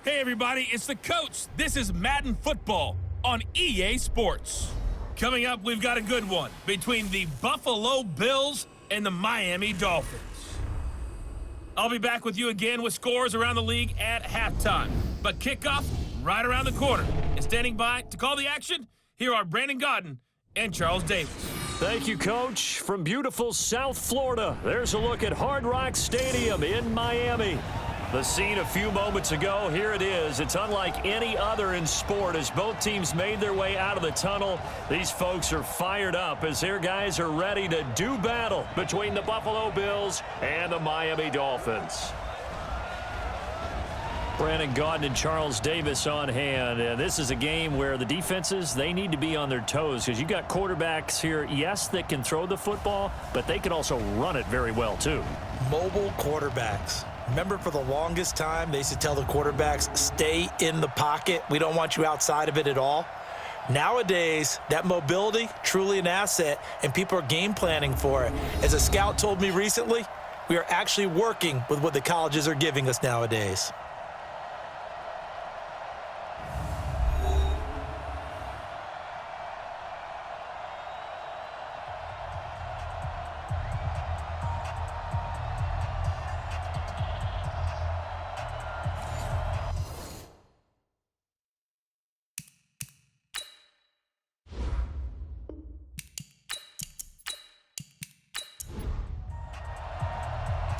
Hey everybody, it's the coach. This is Madden Football on EA Sports. Coming up, we've got a good one between the Buffalo Bills and the Miami Dolphins. I'll be back with you again with scores around the league at halftime. But kickoff right around the corner. And standing by to call the action, here are Brandon Godden and Charles Davis. Thank you, Coach. From beautiful South Florida, there's a look at Hard Rock Stadium in Miami. The scene a few moments ago, here it is. It's unlike any other in sport as both teams made their way out of the tunnel. These folks are fired up as their guys are ready to do battle between the Buffalo Bills and the Miami Dolphins. Brandon Gaudin and Charles Davis on hand. This is a game where the defenses, they need to be on their toes because you got quarterbacks here, yes, that can throw the football, but they can also run it very well too. Mobile quarterbacks. Remember, for the longest time, they used to tell the quarterbacks, stay in the pocket. We don't want you outside of it at all. Nowadays, that mobility, truly an asset, and people are game planning for it. As a scout told me recently, we are actually working with what the colleges are giving us nowadays.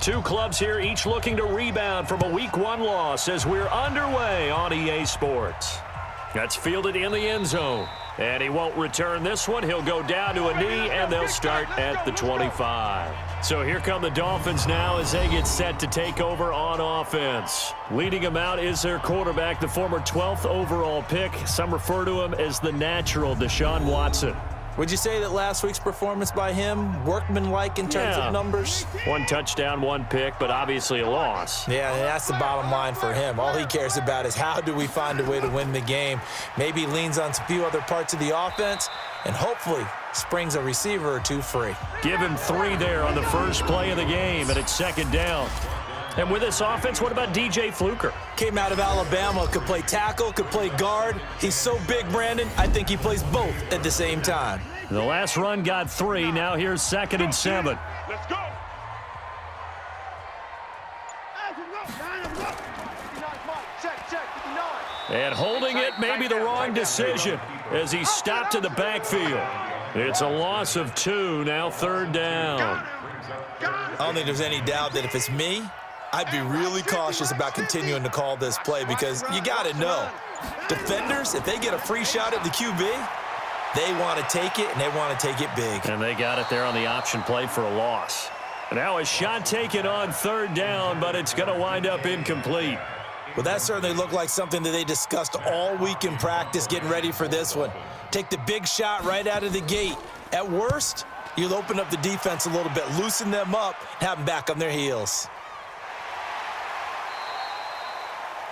Two clubs here, each looking to rebound from a Week 1 loss as we're underway on EA Sports. That's fielded in the end zone. And he won't return this one. He'll go down to a knee, and they'll start at the 25. So here come the Dolphins now as they get set to take over on offense. Leading them out is their quarterback, the former 12th overall pick. Some refer to him as the natural Deshaun Watson. Would you say that last week's performance by him, workmanlike in terms of numbers? One touchdown, one pick, but obviously a loss. Yeah, and that's the bottom line for him. All he cares about is how do we find a way to win the game. Maybe he leans on a few other parts of the offense and hopefully springs a receiver or two free. Give him 3 there on the first play of the game, and it's second down. And with this offense, what about DJ Fluker? Came out of Alabama, could play tackle, could play guard. He's so big, Brandon, I think he plays both at the same time. The last run got 3. Now here's 2nd and 7. Let's go. And holding it may be the wrong decision as he stopped in the backfield. It's a loss of 2, now 3rd down. I don't think there's any doubt that if it's me, I'd be really cautious about continuing to call this play because you got to know, defenders, if they get a free shot at the QB, they want to take it, and they want to take it big. And they got it there on the option play for a loss. Now a shot taken on 3rd down, but it's going to wind up incomplete. Well, that certainly looked like something that they discussed all week in practice getting ready for this one. Take the big shot right out of the gate. At worst, you'll open up the defense a little bit, loosen them up, have them back on their heels.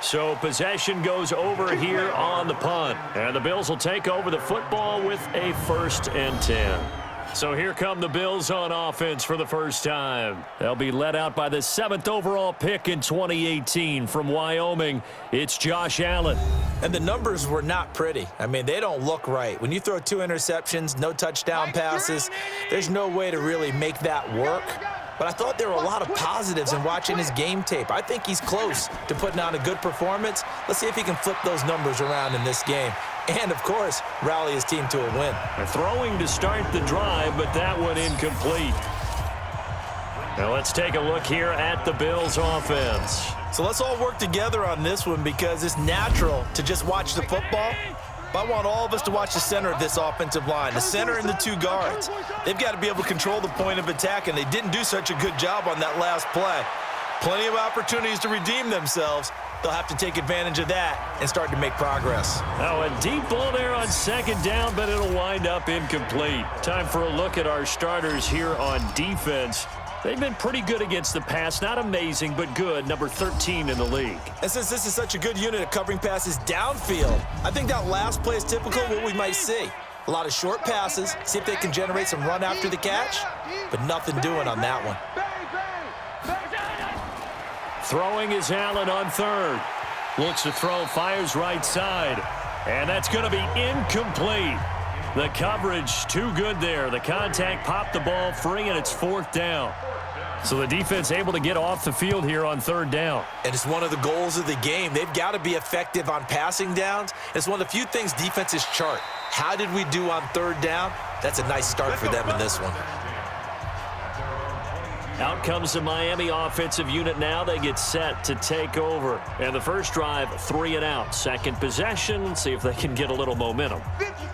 So possession goes over here on the punt. And the Bills will take over the football with a 1st and 10. So here come the Bills on offense for the first time. They'll be led out by the 7th overall pick in 2018 from Wyoming. It's Josh Allen. And the numbers were not pretty. I mean, they don't look right. When you throw 2 interceptions, no touchdown passes, there's no way to really make that work. But I thought there were a lot of positives in watching his game tape. I think he's close to putting on a good performance. Let's see if he can flip those numbers around in this game. And, of course, rally his team to a win. They're throwing to start the drive, but that one incomplete. Now let's take a look here at the Bills offense. So let's all work together on this one because it's natural to just watch the football. But I want all of us to watch the center of this offensive line, the center and the 2 guards. They've got to be able to control the point of attack, and they didn't do such a good job on that last play. Plenty of opportunities to redeem themselves. They'll have to take advantage of that and start to make progress. Now a deep ball there on 2nd down, but it'll wind up incomplete. Time for a look at our starters here on defense. They've been pretty good against the pass. Not amazing, but good. Number 13 in the league. And since this is such a good unit at covering passes downfield, I think that last play is typical of what we might see. A lot of short passes, see if they can generate some run after the catch, but nothing doing on that one. Throwing is Allen on 3rd. Looks to throw, fires right side. And that's going to be incomplete. The coverage too good there. The contact popped the ball free, and it's 4th down. So the defense able to get off the field here on 3rd down. And it's one of the goals of the game. They've got to be effective on passing downs. It's one of the few things defenses chart. How did we do on 3rd down? That's a nice start for them in this one. Out comes the Miami offensive unit now. They get set to take over. And the first drive, 3 and out. Second possession, see if they can get a little momentum.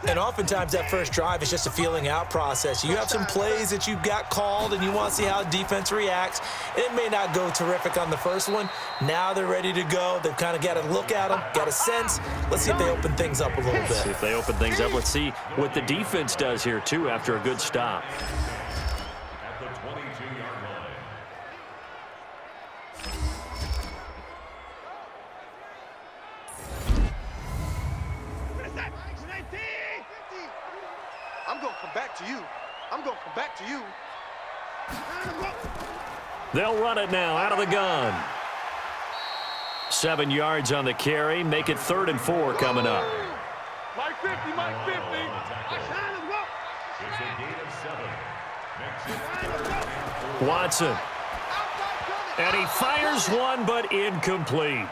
And oftentimes that first drive is just a feeling out process. You have some plays that you've got called and you want to see how defense reacts. It may not go terrific on the first one. Now they're ready to go. They've kind of got to look at them, got a sense. Let's see if they open things up a little bit. See if they open things up. Let's see what the defense does here, too, after a good stop. I'm going to come back to you. I'm going to come back to you. They'll run it now out of the gun. 7 yards on the carry. Make it 3rd and 4 coming up. Mike 50, Mike 50. Watson. And he fires one, but incomplete.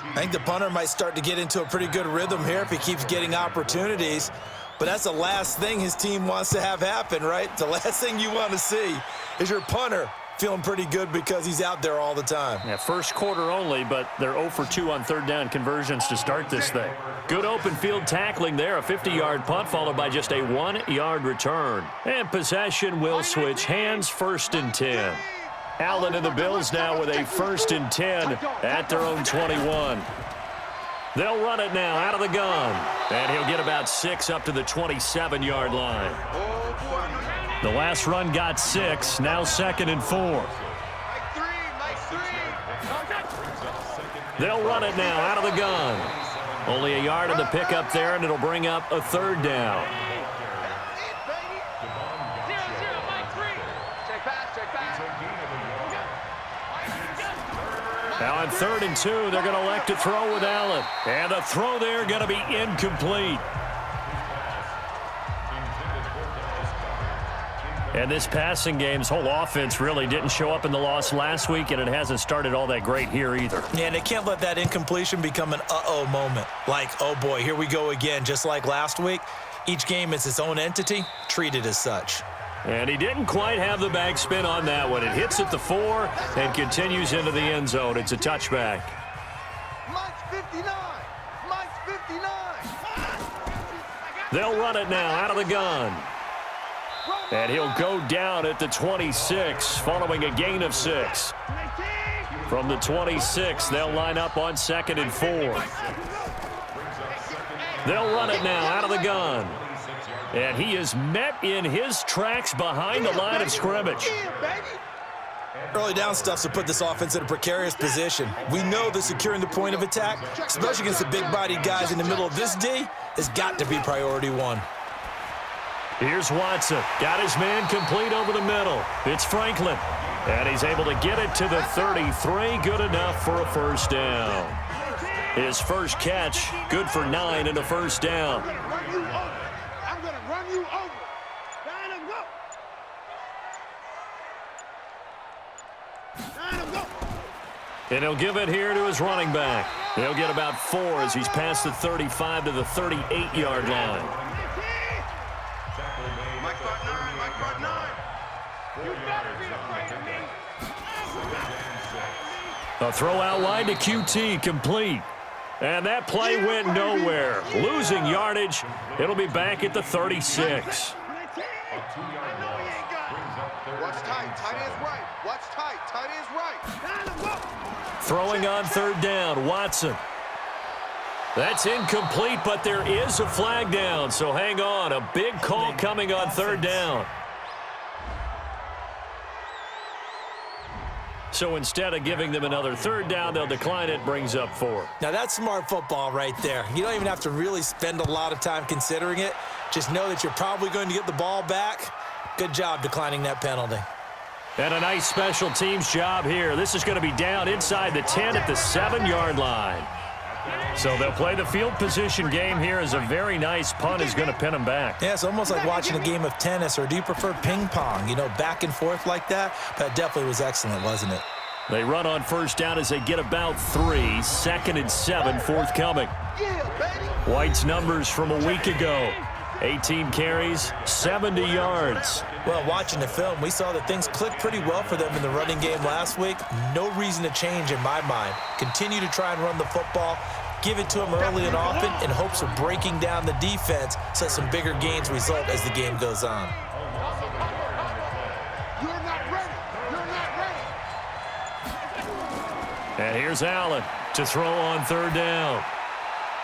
I think the punter might start to get into a pretty good rhythm here if he keeps getting opportunities. But that's the last thing his team wants to have happen, right? The last thing you want to see is your punter feeling pretty good because he's out there all the time. Yeah, first quarter only, but they're 0 for 2 on 3rd down conversions to start this thing. Good open field tackling there. A 50-yard punt followed by just a 1-yard return. And possession will switch hands, 1st and 10. Allen and the Bills now with a 1st and 10 at their own 21. They'll run it now out of the gun. And he'll get about 6 up to the 27-yard line. The last run got 6. Now 2nd and 4. They'll run it now out of the gun. Only a yard in the pickup there, and it'll bring up a 3rd down. Now on 3rd and 2, they're going to elect to throw with Allen. And the throw there going to be incomplete. And this passing game's whole offense really didn't show up in the loss last week, and it hasn't started all that great here either. Yeah, and they can't let that incompletion become an uh-oh moment. Like, oh boy, here we go again, just like last week. Each game is its own entity, treated as such. And he didn't quite have the backspin on that one. It hits at the 4 and continues into the end zone. It's a touchback. Mike's 59. Mike's 59. They'll run it now out of the gun. And he'll go down at the 26 following a gain of 6. From the 26, they'll line up on 2nd and 4. They'll run it now out of the gun. And he is met in his tracks behind the line of scrimmage. Early down stuff to put this offense in a precarious position. We know that securing the point of attack, especially against the big-bodied guys in the middle of this D, has got to be priority 1. Here's Watson. Got his man complete over the middle. It's Franklin. And he's able to get it to the 33. Good enough for a 1st down. His first catch, good for 9 and a 1st down. I'm going to run you over. Line him, go. Line him, go. And he'll give it here to his running back. He'll get about 4 as he's past the 35 to the 38-yard line. Mike got 9. Mike got 9. You better be afraid of me. A throw out wide to QT, complete. And that play went nowhere. Losing yardage. It'll be back at the 36. Watch tight. Tight is right. Watch tight. Tight is right. Throwing on 3rd down, Watson. That's incomplete, but there is a flag down, so hang on. A big call coming on 3rd down. So instead of giving them another 3rd down, they'll decline it, brings up 4. Now that's smart football right there. You don't even have to really spend a lot of time considering it. Just know that you're probably going to get the ball back. Good job declining that penalty. And a nice special teams job here. This is going to be down inside the 10 at the 7-yard line. So they'll play the field position game here as a very nice punt is going to pin them back. Yeah, it's almost like watching a game of tennis, or do you prefer ping pong? You know, back and forth like that? That definitely was excellent, wasn't it? They run on first down as they get about 3. 2nd and 7 forthcoming. White's numbers from a week ago. 18 carries, 70 yards. Well, watching the film, we saw that things clicked pretty well for them in the running game last week. No reason to change in my mind. Continue to try and run the football, give it to them early and often in hopes of breaking down the defense so some bigger gains result as the game goes on. You're not ready. You're not ready. And here's Allen to throw on 3rd down.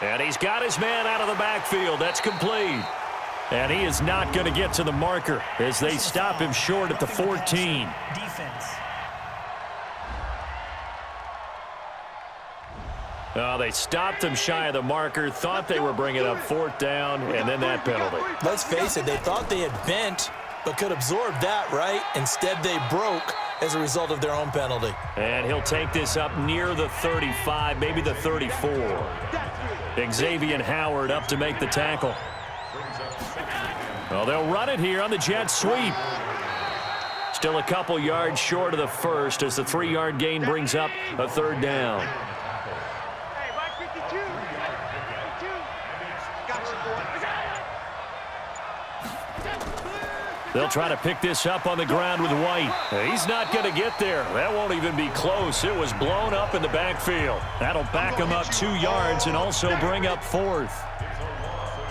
And he's got his man out of the backfield. That's complete. And he is not going to get to the marker as they stop him short at the 14. Defense. They stopped him shy of the marker, thought they were bringing up 4th down, and then that penalty. Let's face it, they thought they had bent, but could absorb that, right? Instead, they broke as a result of their own penalty. And he'll take this up near the 35, maybe the 34. Xavier Howard up to make the tackle. Well, they'll run it here on the jet sweep. Still a couple yards short of the first as the 3-yard gain brings up a 3rd down. Hey, Mike 52. 52. Got you, boy. They'll try to pick this up on the ground with White. He's not going to get there. That won't even be close. It was blown up in the backfield. That'll back him up 2 yards and also bring up 4th.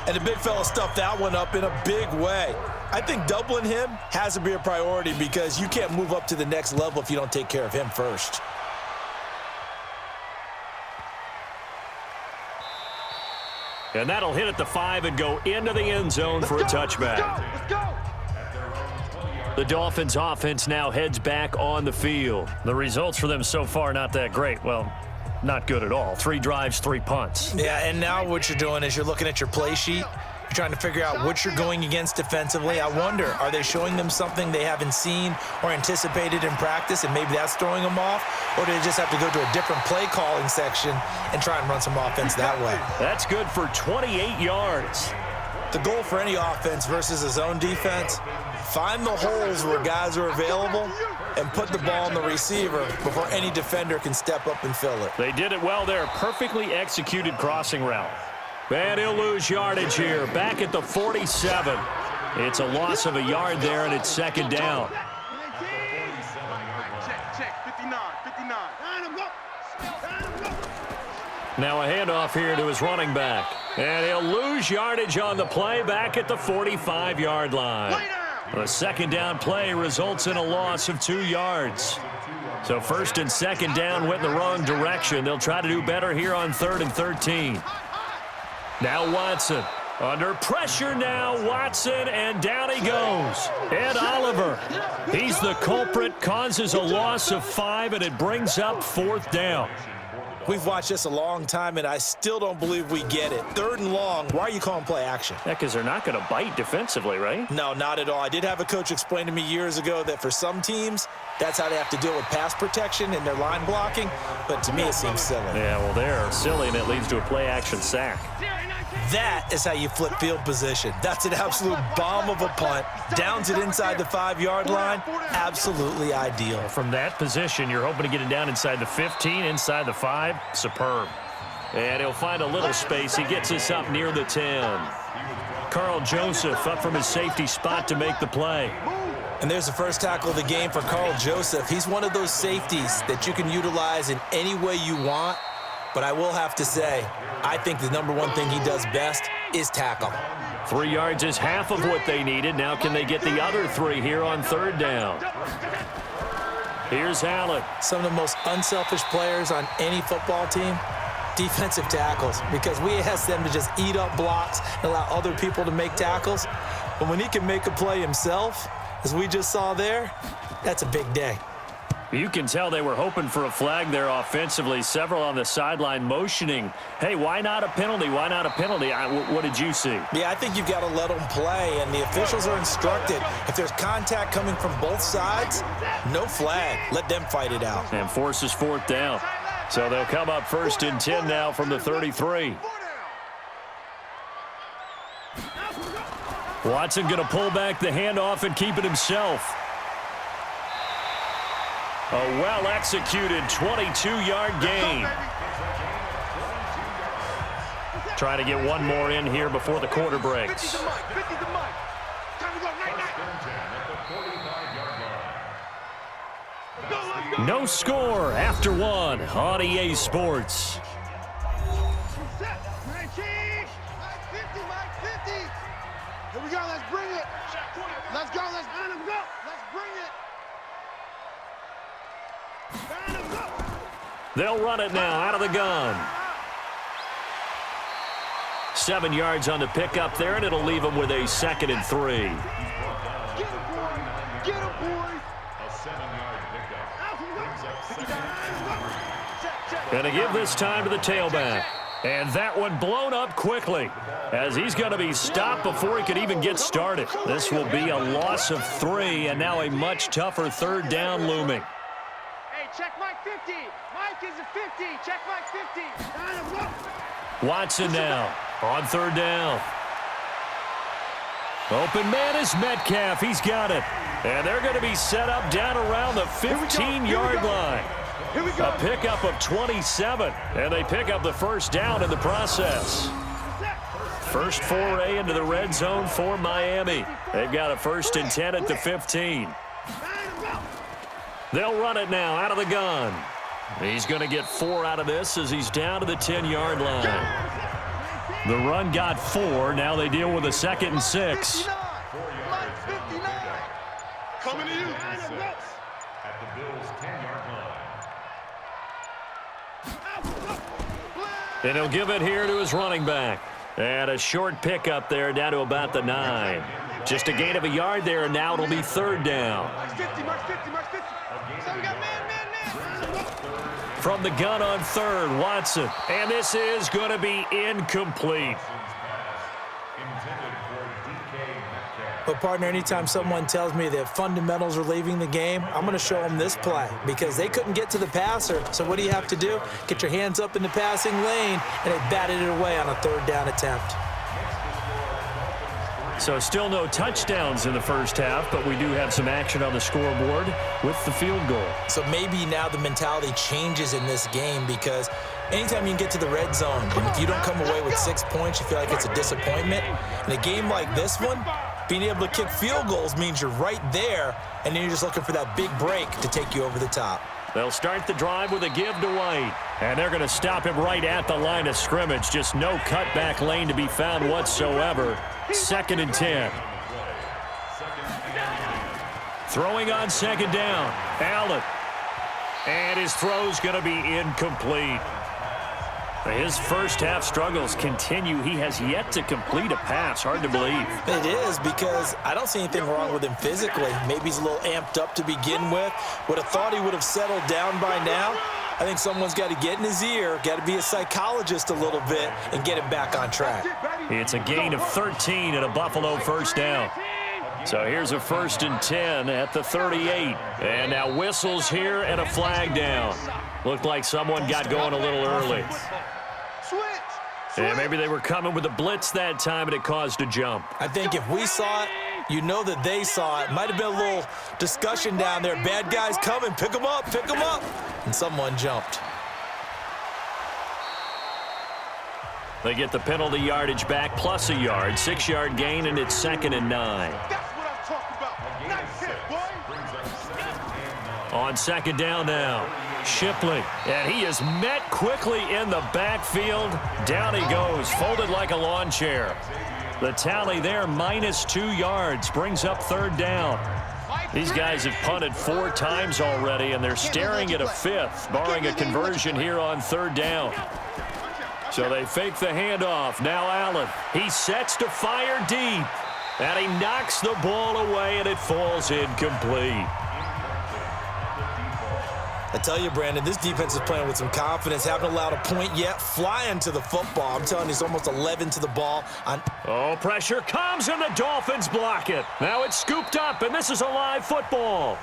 And the big fella stuffed that one up in a big way. I think doubling him has to be a priority because you can't move up to the next level if you don't take care of him first. And that'll hit at the 5 and go into the end zone for a touchback. Let's go. The Dolphins offense now heads back on the field. The results for them so far not that great. Well, not good at all. 3 drives, 3 punts. Yeah, and now what you're doing is you're looking at your play sheet. You're trying to figure out what you're going against defensively. I wonder, are they showing them something they haven't seen or anticipated in practice, and maybe that's throwing them off? Or do they just have to go to a different play calling section and try and run some offense that way? That's good for 28 yards. The goal for any offense versus a zone defense, find the holes where guys are available and put the ball on the receiver before any defender can step up and fill it. They did it well there. Perfectly executed crossing route. And he'll lose yardage here. Back at the 47. It's a loss of a yard there, and it's 2nd down. Check. 59. 59. Now a handoff here to his running back. And he'll lose yardage on the play back at the 45-yard line. The 2nd down play results in a loss of 2 yards. So 1st and 2nd down went in the wrong direction. They'll try to do better here on 3rd and 13. Now Watson. Under pressure now, Watson, and down he goes. Ed Oliver. He's the culprit, causes a loss of 5, and it brings up 4th down. We've watched this a long time, and I still don't believe we get it. 3rd and long, why are you calling play action? Yeah, because they're not going to bite defensively, right? No, not at all. I did have a coach explain to me years ago that for some teams, that's how they have to deal with pass protection and their line blocking, but to me it seems silly. Yeah, well, they're silly, and it leads to a play-action sack. That is how you flip field position. That's an absolute bomb of a punt. Downs it inside the 5-yard line. Absolutely ideal. From that position, you're hoping to get it down inside the 15, inside the 5. Superb. And he'll find a little space. He gets us up near the 10. Carl Joseph up from his safety spot to make the play. And there's the first tackle of the game for Carl Joseph. He's one of those safeties that you can utilize in any way you want. But I will have to say, I think the #1 thing he does best is tackle. 3 yards is half of what they needed. Now can they get the other 3 here on 3rd down? Here's Allen. Some of the most unselfish players on any football team, defensive tackles, because we ask them to just eat up blocks and allow other people to make tackles. But when he can make a play himself, as we just saw there, that's a big day. You can tell they were hoping for a flag there offensively. Several on the sideline motioning, hey, why not a penalty? Why not a penalty? What did you see? Yeah, I think you've got to let them play, and the officials are instructed. If there's contact coming from both sides, no flag. Let them fight it out. And forces fourth down. So they'll come up 1st and 10 now from the 33. Watson going to pull back the handoff and keep it himself. A well-executed 22-yard gain. Trying to get one more in here before the quarter breaks. No score after one on EA Sports. Here we go, let's bring it. Let's go, let's bring it. Let's bring it. They'll run it now out of the gun. 7 yards on the pickup there, and it'll leave them with a 2nd and 3. Get him, boy. Get him, boy. A 7-yard pickup. Going to give this time to the tailback. And that one blown up quickly as he's going to be stopped before he could even get started. This will be a loss of 3, and now a much tougher 3rd down looming. Hey, check Mike 50. Mike is a 50. Check Mike 50. Watson now on 3rd down. Open man is Metcalf. He's got it. And they're going to be set up down around the 15-yard line. A pickup of 27, and they pick up the 1st down in the process. First foray into the red zone for Miami. They've got a 1st and 10 at the 15. They'll run it now out of the gun. He's going to get 4 out of this as he's down to the 10-yard line. The run got 4. Now they deal with a 2nd and 6. Coming to you. At the Bills' 10-yard line. And he'll give it here to his running back. And a short pickup there down to about the 9. Just a gain of a yard there, and now it'll be 3rd down. From the gun on 3rd, Watson. And this is going to be incomplete. But, partner, anytime someone tells me that fundamentals are leaving the game, I'm going to show them this play because they couldn't get to the passer. So what do you have to do? Get your hands up in the passing lane, and they batted it away on a 3rd down attempt. So still no touchdowns in the first half, but we do have some action on the scoreboard with the field goal. So maybe now the mentality changes in this game because anytime you can get to the red zone, and if you don't come away with 6 points, you feel like it's a disappointment. In a game like this one, being able to kick field goals means you're right there, and then you're just looking for that big break to take you over the top. They'll start the drive with a give to White, and they're going to stop him right at the line of scrimmage. Just no cutback lane to be found whatsoever. 2nd and 10. Throwing on 2nd down. Allen. And his throw's going to be incomplete. His first half struggles continue. He has yet to complete a pass. Hard to believe. It is because I don't see anything wrong with him physically. Maybe he's a little amped up to begin with. Would have thought he would have settled down by now. I think someone's got to get in his ear, got to be a psychologist a little bit, and get him back on track. It's a gain of 13 and a Buffalo 1st down. So here's a 1st and 10 at the 38. And now whistles here and a flag down. Looked like someone got going a little early. And maybe they were coming with a blitz that time and it caused a jump. I think if we saw it, you know that they saw it. Might have been a little discussion down there. Bad guys coming, pick them up, pick them up. And someone jumped. They get the penalty yardage back plus a yard. 6-yard gain, and it's 2nd and 9. That's what I'm talking about. Nice hit, boy. On 2nd down now. Shipley, and he is met quickly in the backfield. Down he goes, folded like a lawn chair. The tally there, -2 yards, brings up 3rd down. These guys have punted 4 times already, and they're staring at a 5th, barring a conversion here on 3rd down. So they fake the handoff. Now Allen, he sets to fire deep, and he knocks the ball away, and it falls incomplete. I tell you, Brandon, this defense is playing with some confidence. Haven't allowed a point yet. Flying to the football. I'm telling you, it's almost 11 to the ball. Oh, pressure comes, and the Dolphins block it. Now it's scooped up, and this is a live football.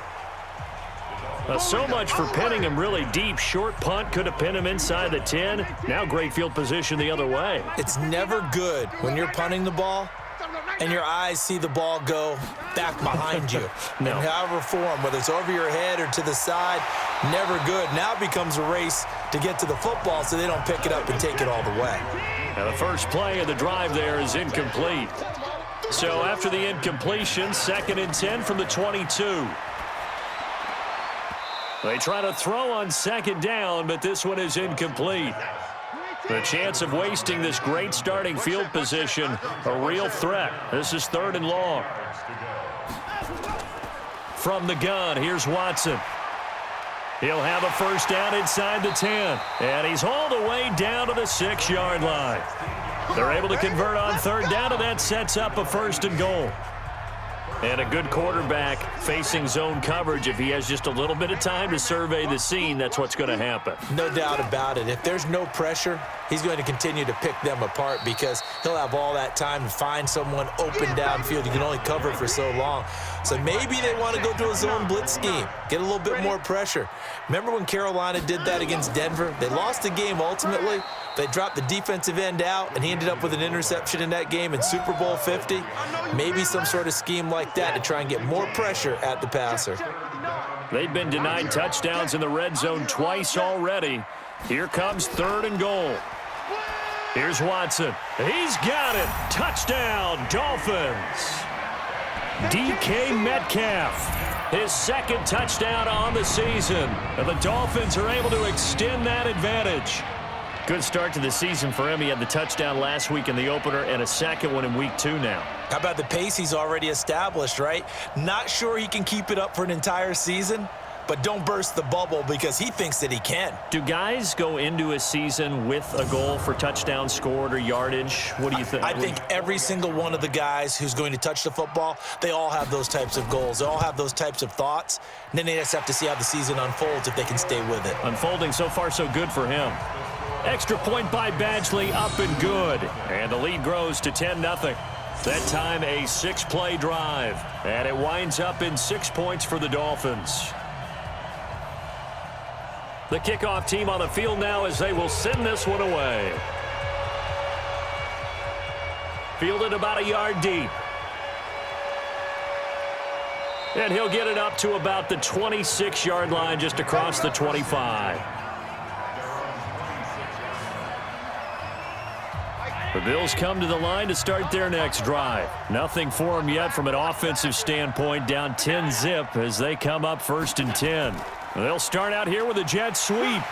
So much for pinning him really deep. Short punt could have pinned him inside the 10. Now great field position the other way. It's never good when you're punting the ball and your eyes see the ball go back behind you. No. In however form, whether it's over your head or to the side, never good. Now it becomes a race to get to the football so they don't pick it up and take it all the way. Now the first play of the drive there is incomplete. So after the incompletion, 2nd and 10 from the 22. They try to throw on 2nd down, but this one is incomplete. The chance of wasting this great starting field position, a real threat. This is 3rd and long. From the gun, here's Watson. He'll have a first down inside the 10, and he's all the way down to the 6-yard line. They're able to convert on 3rd down, and that sets up a 1st and goal. And a good quarterback facing zone coverage. If he has just a little bit of time to survey the scene, that's what's going to happen. No doubt about it. If there's no pressure, he's going to continue to pick them apart because he'll have all that time to find someone open downfield. You can only cover for so long. So maybe they want to go to a zone blitz scheme, get a little bit more pressure. Remember when Carolina did that against Denver? They lost the game ultimately. They dropped the defensive end out, and he ended up with an interception in that game in Super Bowl 50. Maybe some sort of scheme like that to try and get more pressure at the passer. They've been denied touchdowns in the red zone twice already. Here comes 3rd and goal. Here's Watson. He's got it. Touchdown, Dolphins. DK Metcalf, his 2nd touchdown on the season. And the Dolphins are able to extend that advantage. Good start to the season for him. He had the touchdown last week in the opener and a 2nd one in week 2 now. How about the pace he's already established, right? Not sure he can keep it up for an entire season, but don't burst the bubble because he thinks that he can. Do guys go into a season with a goal for touchdowns scored or yardage? What do you think? I think every single one of the guys who's going to touch the football, they all have those types of goals. They all have those types of thoughts. And then they just have to see how the season unfolds if they can stay with it. Unfolding so far so good for him. Extra point by Badgley, up and good. And the lead grows to 10-0. That time a 6-play drive. And it winds up in 6 points for the Dolphins. The kickoff team on the field now as they will send this one away. Fielded about a yard deep. And he'll get it up to about the 26-yard line just across the 25. The Bills come to the line to start their next drive. Nothing for them yet from an offensive standpoint, down 10-zip as they come up 1st and 10. They'll start out here with a jet sweep.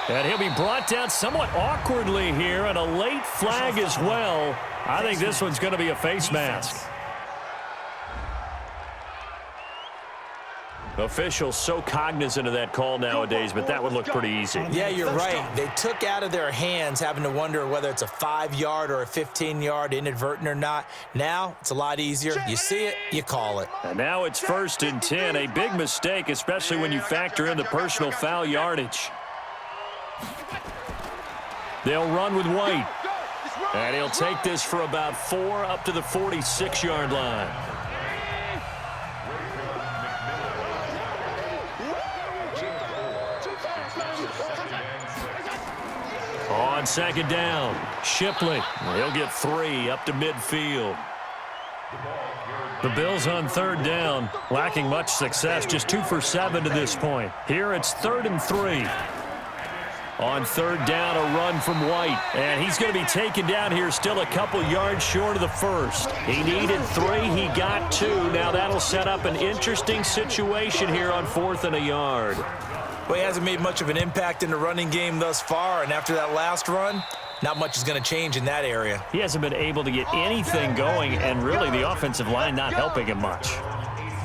And he'll be brought down somewhat awkwardly here, and a late flag as well. I think this one's going to be a face mask. Officials so cognizant of that call nowadays, but that would look pretty easy. Yeah, you're right. They took out of their hands having to wonder whether it's a 5-yard or a 15-yard inadvertent or not. Now, it's a lot easier. You see it, you call it. And now it's 1st and 10, a big mistake, especially when you factor in the personal foul yardage. They'll run with White. And he'll take this for about 4 up to the 46-yard line. On 2nd down, Shipley. He'll get 3 up to midfield. The Bills on 3rd down, lacking much success, just 2 for 7 to this point. Here it's 3rd and 3. On 3rd down, a run from White. And he's going to be taken down here still a couple yards short of the 1st. He needed 3. He got 2. Now that'll set up an interesting situation here on 4th and a yard. Well, he hasn't made much of an impact in the running game thus far, and after that last run, not much is going to change in that area. He hasn't been able to get anything going, and really the offensive line not helping him much.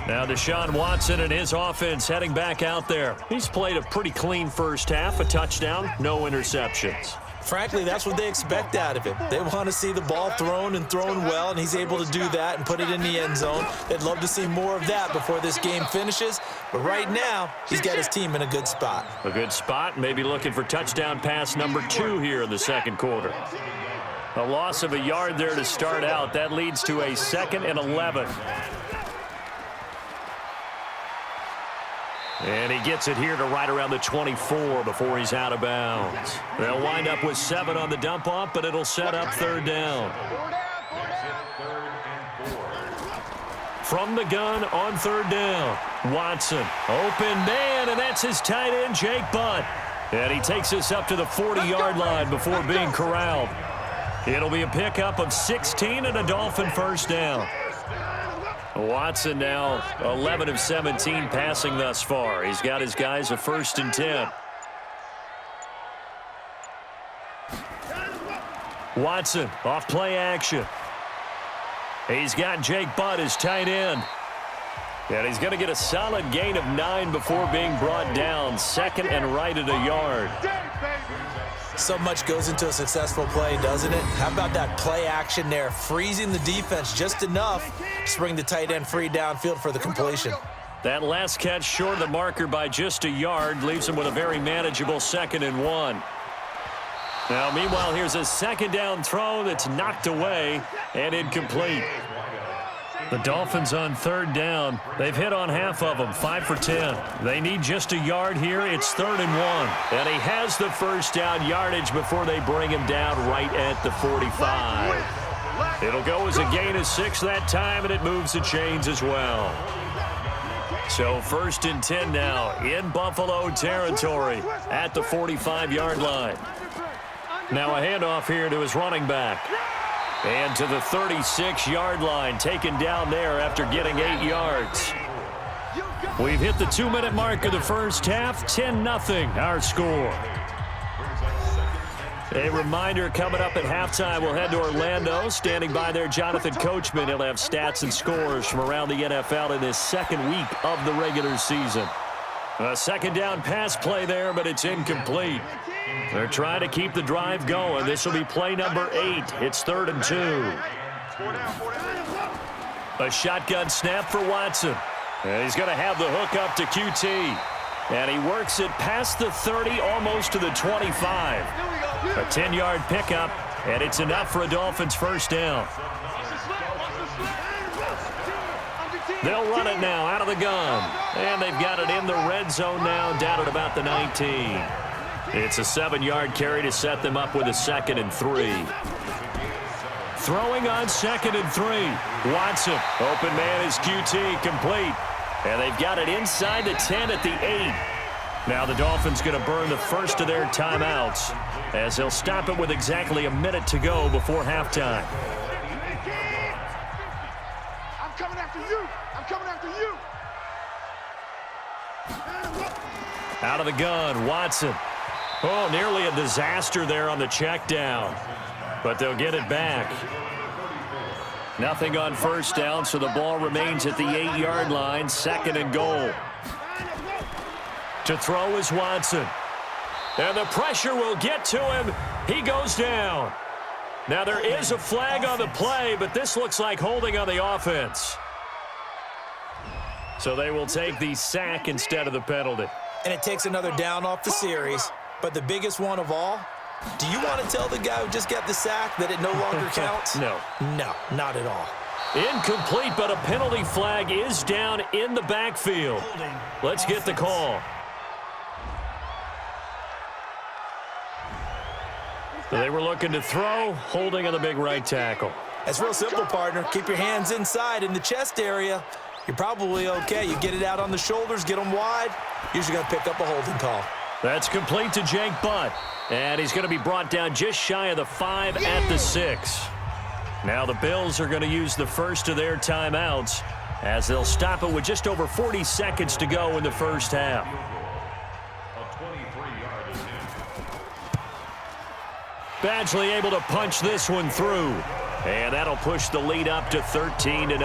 Now Deshaun Watson and his offense heading back out there. He's played a pretty clean first half, a touchdown, no interceptions. Frankly, that's what they expect out of him. They want to see the ball thrown and thrown well, and he's able to do that and put it in the end zone. They'd love to see more of that before this game finishes. But right now, he's got his team in a good spot. A good spot, maybe looking for touchdown pass number 2 here in the second quarter. A loss of a yard there to start out. That leads to a 2nd and 11. And he gets it here to right around the 24 before he's out of bounds. They'll wind up with 7 on the dump-off, but it'll set up 3rd down. From the gun on 3rd down, Watson. Open man, and that's his tight end, Jake Butt. And he takes us up to the 40-yard line before being corralled. It'll be a pickup of 16 and a Dolphin first down. Watson now 11 of 17 passing thus far. He's got his guys a 1st and 10. Watson off play action. He's got Jake Butt as tight end. And he's going to get a solid gain of 9 before being brought down. 2nd and right at a yard. So much goes into a successful play, doesn't it? How about that play action there, freezing the defense just enough to bring the tight end free downfield for the completion. That last catch short of the marker by just a yard leaves him with a very manageable 2nd and 1. Now, meanwhile, here's a 2nd down throw that's knocked away and incomplete. The Dolphins on 3rd down. They've hit on half of them, 5 for 10. They need just a yard here. It's 3rd and 1. And he has the first down yardage before they bring him down right at the 45. It'll go as a gain of 6 that time, and it moves the chains as well. So 1st and 10 now in Buffalo territory at the 45-yard line. Now a handoff here to his running back. And to the 36-yard line, taken down there after getting 8 yards. We've hit the 2-minute mark of the first half, 10-0 our score. A reminder coming up at halftime, we'll head to Orlando. Standing by there, Jonathan Coachman. He'll have stats and scores from around the NFL in this 2nd week of the regular season. A 2nd down pass play there, but it's incomplete. They're trying to keep the drive going. This will be play number 8. It's 3rd and 2. A shotgun snap for Watson. And he's going to have the hook up to QT. And he works it past the 30, almost to the 25. A 10-yard pickup, and it's enough for a Dolphins first down. They'll run it now out of the gun. And they've got it in the red zone now, down at about the 19. It's a 7-yard carry to set them up with a 2nd and 3. Throwing on 2nd and 3. Watson, open man is QT, complete. And they've got it inside the 10 at the 8. Now the Dolphins going to burn the first of their timeouts as they'll stop it with exactly a minute to go before halftime. I'm coming after you. I'm coming after you. Out of the gun, Watson. Oh, nearly a disaster there on the check down. But they'll get it back. Nothing on first down, so the ball remains at the 8-yard line, 2nd and goal. To throw is Watson. And the pressure will get to him. He goes down. Now there is a flag on the play, but this looks like holding on the offense. So they will take the sack instead of the penalty. And it takes another down off the series. But the biggest one of all, do you want to tell the guy who just got the sack that it no longer counts? No. No, not at all. Incomplete, but a penalty flag is down in the backfield. Let's get the call. They were looking to throw, holding on the big right tackle. That's real simple, partner. Keep your hands inside in the chest area. You're probably okay. You get it out on the shoulders, get them wide. Usually going to pick up a holding call. That's complete to Jake Butt. And he's going to be brought down just shy of the 5 at the 6. Now the Bills are going to use the first of their timeouts as they'll stop it with just over 40 seconds to go in the first half. Badgley able to punch this one through. And that'll push the lead up to 13-0.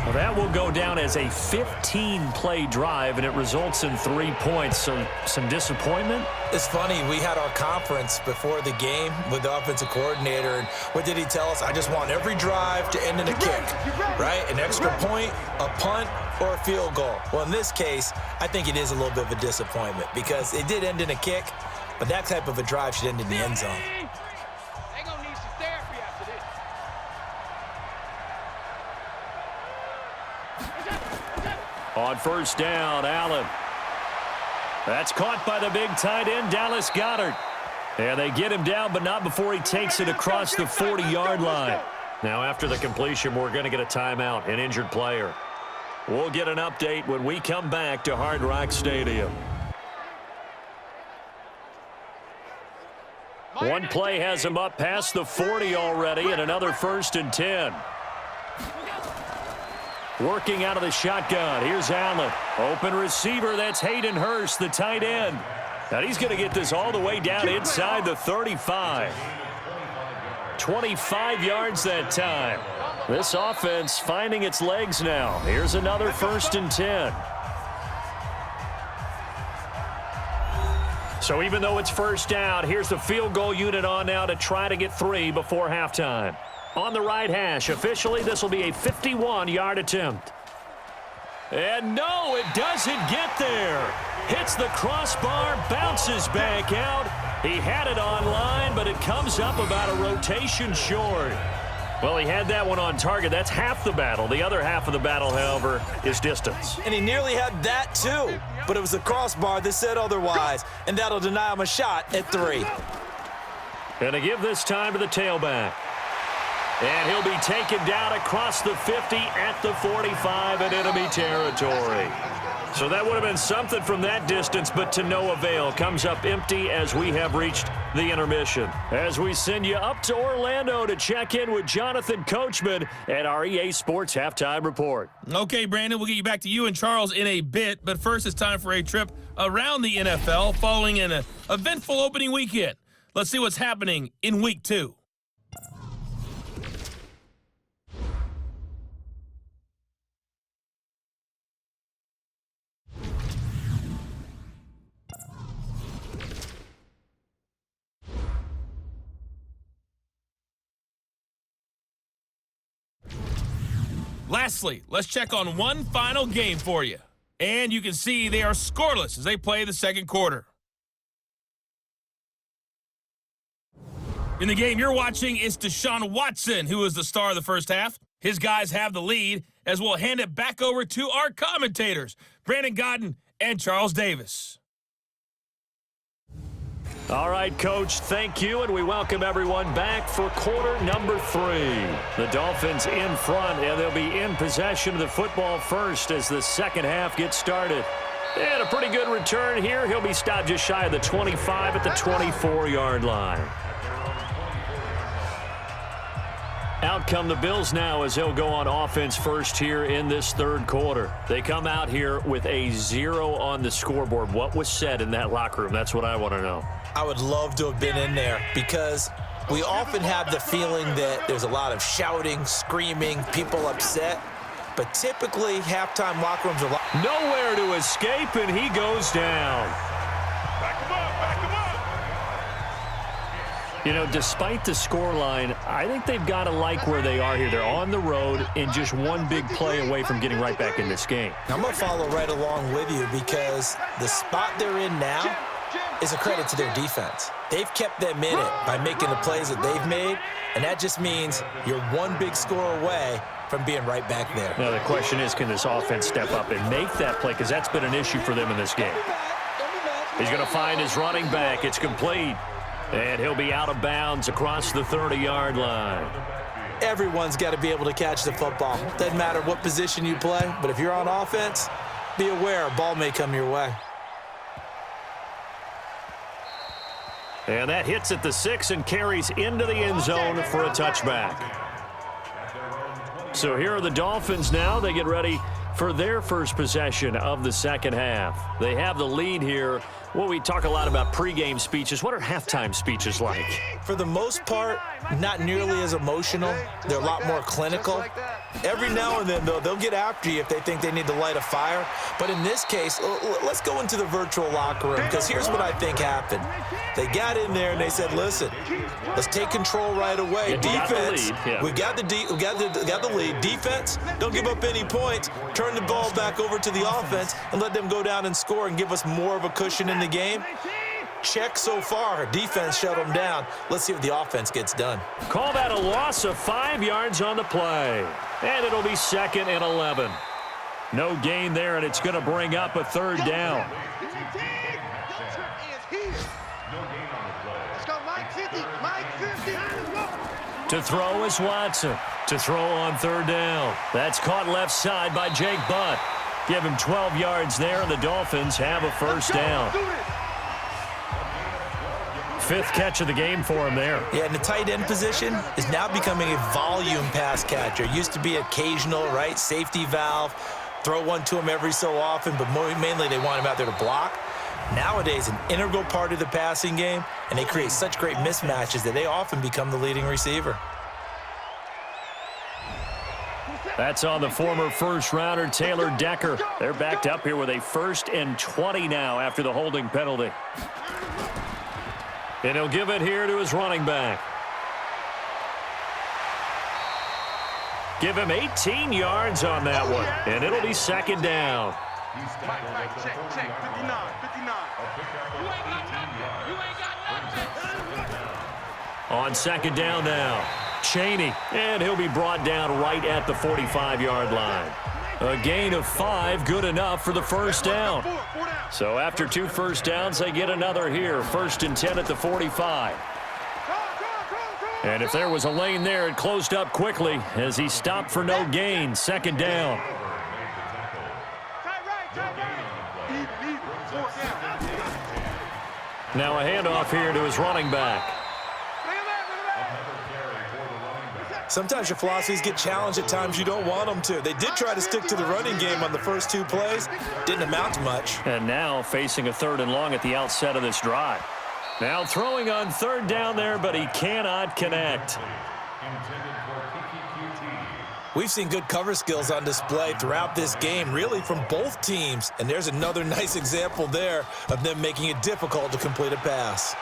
Well, that will go down as a 15-play drive, and it results in 3 points. So some disappointment? It's funny, we had our conference before the game with the offensive coordinator, and what did he tell us? I just want every drive to end in a kick, right? An extra point, a punt, or a field goal. Well, in this case, I think it is a little bit of a disappointment because it did end in a kick, but that type of a drive should end in the end zone. They're going to need some therapy after this. On first down, Allen. That's caught by the big tight end, Dallas Goedert. And they get him down, but not before he takes it across the 40-yard line. Now, after the completion, we're going to get a timeout, an injured player. We'll get an update when we come back to Hard Rock Stadium. One play has him up past the 40 already, and another 1st and 10. Working out of the shotgun. Here's Allen. Open receiver. That's Hayden Hurst, the tight end. And he's going to get this all the way down inside the 35. 25 yards that time. This offense finding its legs now. Here's another 1st and 10. So even though it's first down, here's the field goal unit on now to try to get 3 before halftime. On the right hash, officially this will be a 51-yard attempt. And no, it doesn't get there. Hits the crossbar, bounces back out. He had it on line, but it comes up about a rotation short. Well, he had that one on target. That's half the battle. The other half of the battle, however, is distance. And he nearly had that too, but it was the crossbar that said otherwise, and that'll deny him a shot at 3. And to give this time to the tailback. And he'll be taken down across the 50 at the 45 in enemy territory. So that would have been something from that distance, but to no avail. Comes up empty as we have reached the intermission. As we send you up to Orlando to check in with Jonathan Coachman at our EA Sports Halftime Report. Okay, Brandon, we'll get you back to you and Charles in a bit, but first it's time for a trip around the NFL following an eventful opening weekend. Let's see what's happening in Week 2. Lastly, let's check on one final game for you. And you can see they are scoreless as they play the second quarter. In the game you're watching, it's Deshaun Watson, who is the star of the first half. His guys have the lead, as we'll hand it back over to our commentators, Brandon Godden and Charles Davis. All right, Coach, thank you, and we welcome everyone back for quarter number 3. The Dolphins in front, and they'll be in possession of the football first as the second half gets started. And a pretty good return here. He'll be stopped just shy of the 25 at the 24-yard line. Out come the Bills now as they'll go on offense first here in this third quarter. They come out here with a 0 on the scoreboard. What was said in that locker room? That's what I want to know. I would love to have been in there because we often have the feeling that there's a lot of shouting, screaming, people upset. But typically, halftime locker rooms are nowhere to escape, and he goes down. Back him up, back him up. You know, despite the scoreline, I think they've got to like where they are here. They're on the road and just one big play away from getting right back in this game. I'm going to follow right along with you because the spot they're in now is a credit to their defense. They've kept them in it by making the plays that they've made, and that just means you're one big score away from being right back there. Now, the question is, can this offense step up and make that play? Because that's been an issue for them in this game. He's going to find his running back. It's complete. And he'll be out of bounds across the 30-yard line. Everyone's got to be able to catch the football. Doesn't matter what position you play, but if you're on offense, be aware a ball may come your way. And that hits at the 6 and carries into the end zone for a touchback. So here are the Dolphins now. They get ready for their first possession of the second half. They have the lead here Well, we talk a lot about pregame speeches. What are halftime speeches like? For the most part, not nearly as emotional. They're a lot more clinical. Every now and then, though, they'll get after you if they think they need to light a fire. But in this case, let's go into the virtual locker room, because here's what I think happened. They got in there and they said, listen, let's take control right away. Defense, we got the lead. Defense, don't give up any points. Turn the ball back over to the offense and let them go down and score and give us more of a cushion in the game. Check so far. Defense shut them down. Let's see what the offense gets done. Call that a loss of 5 yards on the play. And it'll be 2nd and 11. No gain there, and it's going to bring up a 3rd down. To throw is Watson. To throw on 3rd down. That's caught left side by Jake Butt. Give him 12 yards there, and the Dolphins have a 1st down. 5th catch of the game for him there. Yeah, and the tight end position is now becoming a volume pass catcher. Used to be occasional, right? Safety valve. Throw one to him every so often, but mainly they want him out there to block. Nowadays, an integral part of the passing game, and they create such great mismatches that they often become the leading receiver. That's on the former first-rounder, Taylor Decker. They're backed up here with a 1st and 20 now after the holding penalty. And he'll give it here to his running back. Give him 18 yards on that one, and it'll be 2nd down. Check, 59, 59. On 2nd down now, Chaney, and he'll be brought down right at the 45-yard line. A gain of 5, good enough for the 1st down. So after 2 first downs, they get another here. 1st and 10 at the 45. And if there was a lane there, it closed up quickly as he stopped for no gain. 2nd down. Now a handoff here to his running back. Sometimes your philosophies get challenged at times you don't want them to. They did try to stick to the running game on the first 2 plays. Didn't amount to much. And now facing a 3rd and long at the outset of this drive. Now throwing on 3rd down there, but he cannot connect. We've seen good cover skills on display throughout this game, really from both teams. And there's another nice example there of them making it difficult to complete a pass.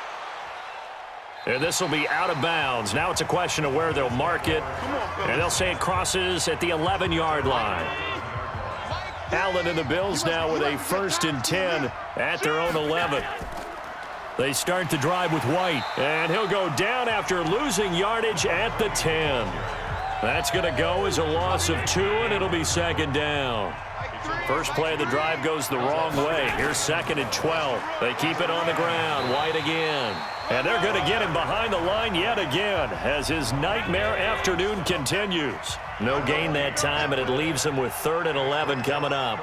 And this will be out of bounds. Now it's a question of where they'll mark it. And they'll say it crosses at the 11-yard line. Allen and the Bills now with a 1st and 10 at their own 11. They start the drive with White. And he'll go down after losing yardage at the 10. That's going to go as a loss of 2, and it'll be 2nd down. First play of the drive goes the wrong way. Here's 2nd and 12. They keep it on the ground. White again. And they're going to get him behind the line yet again as his nightmare afternoon continues. No gain that time, and it leaves him with 3rd and 11 coming up.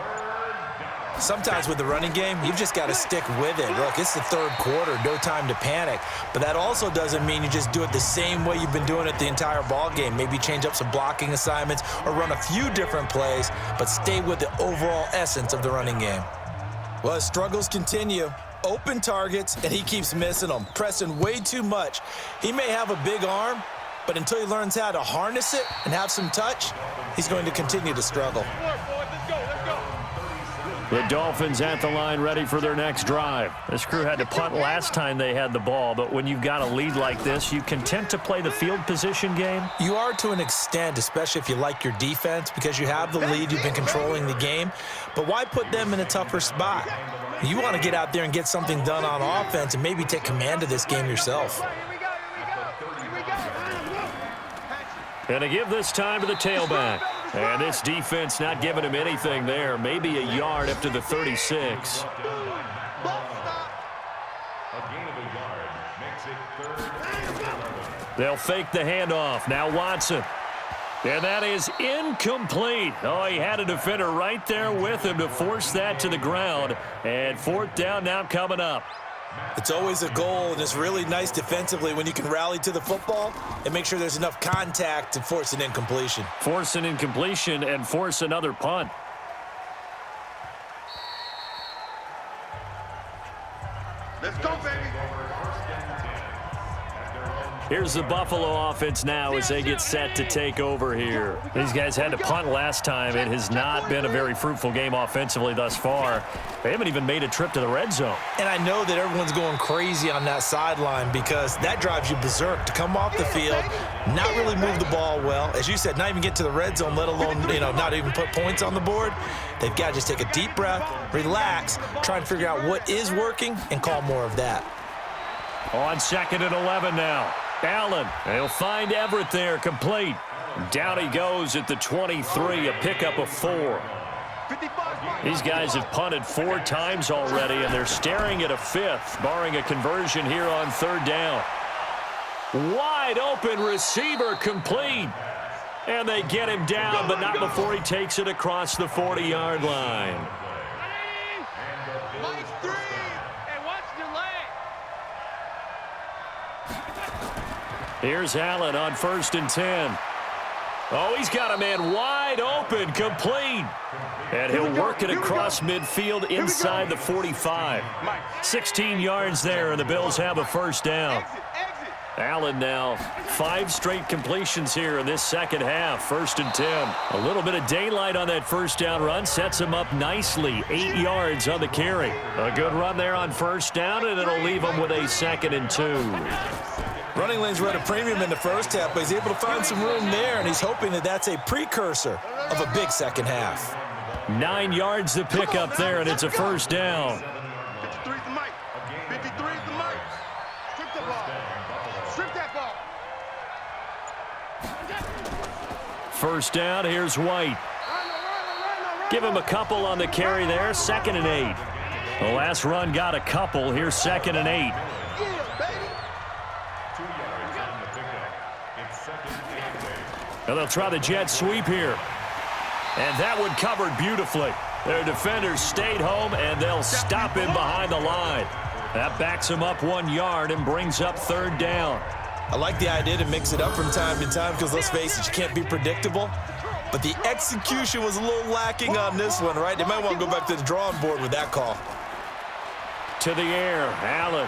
Sometimes with the running game, you've just got to stick with it. Look, it's the 3rd quarter, no time to panic. But that also doesn't mean you just do it the same way you've been doing it the entire ball game. Maybe change up some blocking assignments or run a few different plays, but stay with the overall essence of the running game. Well, his struggles continue. Open targets, and he keeps missing them, pressing way too much. He may have a big arm, but until he learns how to harness it and have some touch, he's going to continue to struggle. The Dolphins at the line ready for their next drive. This crew had to punt last time they had the ball, but when you've got a lead like this, you content to play the field position game? You are to an extent, especially if you like your defense, because you have the lead, you've been controlling the game. But why put them in a tougher spot? You want to get out there and get something done on offense and maybe take command of this game yourself. And to give this time to the tailback. And this defense not giving him anything there. Maybe a yard up to the 36. They'll fake the handoff. Now Watson. And that is incomplete. Oh, he had a defender right there with him to force that to the ground. And 4th down now coming up. It's always a goal, and it's really nice defensively when you can rally to the football and make sure there's enough contact to force an incompletion. Force an incompletion and force another punt. Here's the Buffalo offense now as they get set to take over here. These guys had to punt last time. It has not been a very fruitful game offensively thus far. They haven't even made a trip to the red zone. And I know that everyone's going crazy on that sideline because that drives you berserk to come off the field, not really move the ball well. As you said, not even get to the red zone, let alone, not even put points on the board. They've got to just take a deep breath, relax, try and figure out what is working, and call more of that. On 2nd and 11 now. Allen, he'll find Everett there, complete. Down he goes at the 23, a pickup of 4. These guys have punted 4 times already, and they're staring at a 5th, barring a conversion here on 3rd down. Wide open receiver, complete. And they get him down, but not before he takes it across the 40-yard line. Here's Allen on 1st and 10. Oh, he's got a man wide open, complete. And he'll work it across midfield inside the 45. 16 yards there, and the Bills have a 1st down. Allen now 5 straight completions here in this second half. 1st and 10. A little bit of daylight on that 1st down run sets him up nicely. 8 yards on the carry. A good run there on 1st down, and it'll leave him with a 2nd and 2. Running lanes were at a premium in the first half, but he's able to find some room there, and he's hoping that that's a precursor of a big second half. 9 yards to pick up there, and it's a 1st down. 53's the mic. 53's the mic. Strip the ball. Strip that ball. 1st down, here's White. Give him a couple on the carry there, 2nd and 8. The last run got a couple, here's 2nd and 8. And they'll try the jet sweep here. And that one covered beautifully. Their defenders stayed home, and they'll stop him behind the line. That backs him up 1 yard and brings up 3rd down. I like the idea to mix it up from time to time because, let's face it, you can't be predictable. But the execution was a little lacking on this one, right? They might want to go back to the drawing board with that call. To the air, Allen.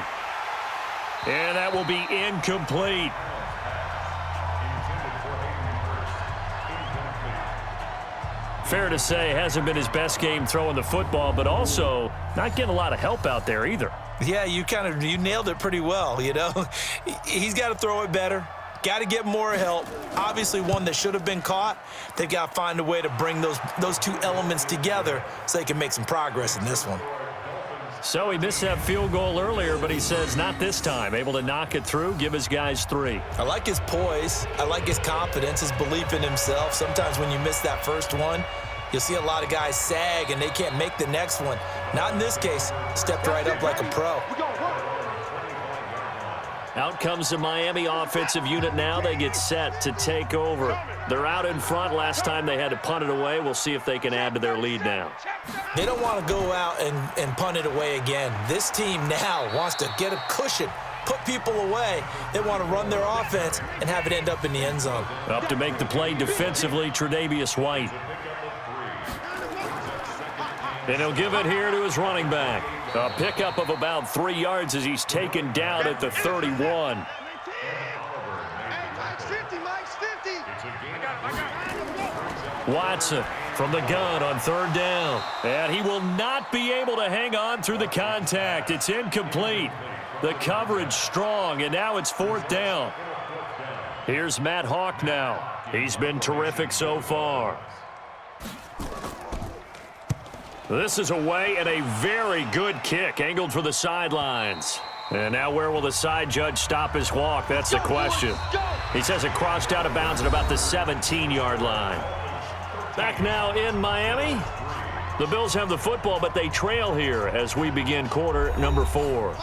And that will be incomplete. Fair to say, hasn't been his best game throwing the football, but also not getting a lot of help out there either. Yeah, you nailed it pretty well, He's got to throw it better, got to get more help. Obviously one that should have been caught. They've got to find a way to bring those 2 elements together so they can make some progress in this one. So he missed that field goal earlier, but he says not this time. Able to knock it through, give his guys 3. I like his poise. I like his confidence, his belief in himself. Sometimes when you miss that first one, you'll see a lot of guys sag and they can't make the next one. Not in this case. Stepped right up like a pro. Out comes the Miami offensive unit now. They get set to take over. They're out in front. Last time they had to punt it away. We'll see if they can add to their lead now. They don't want to go out and punt it away again. This team now wants to get a cushion, put people away. They want to run their offense and have it end up in the end zone. Up to make the play defensively, Tre'Davious White. And he'll give it here to his running back. A pickup of about 3 yards as he's taken down at the 31. Watson from the gun on 3rd down. And he will not be able to hang on through the contact. It's incomplete. The coverage strong, and now it's 4th down. Here's Matt Hawk now. He's been terrific so far. This is away, and a very good kick angled for the sidelines. And now where will the side judge stop his walk? That's the question. He says it crossed out of bounds at about the 17-yard line. Back now in Miami. The Bills have the football, but they trail here as we begin quarter number 4.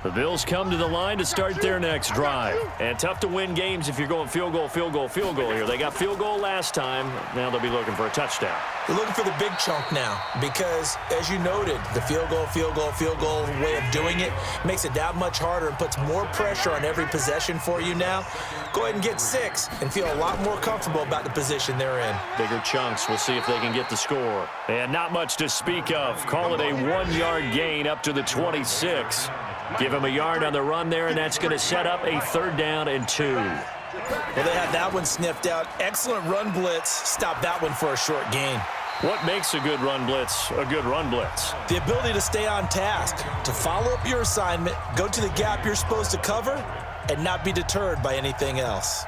The Bills come to the line to start their next drive. And tough to win games if you're going field goal, field goal, field goal here. They got field goal last time. Now they'll be looking for a touchdown. They're looking for the big chunk now because, as you noted, the field goal way of doing it makes it that much harder and puts more pressure on every possession for you now. Go ahead and get 6 and feel a lot more comfortable about the position they're in. Bigger chunks. We'll see if they can get the score. And not much to speak of. Call it a 1-yard gain up to the 26. Give him a yard on the run there, and that's going to set up a 3rd down and 2. Well, they had that one sniffed out. Excellent run blitz. Stop that one for a short gain. What makes a good run blitz a good run blitz? The ability to stay on task, to follow up your assignment, go to the gap you're supposed to cover, and not be deterred by anything else.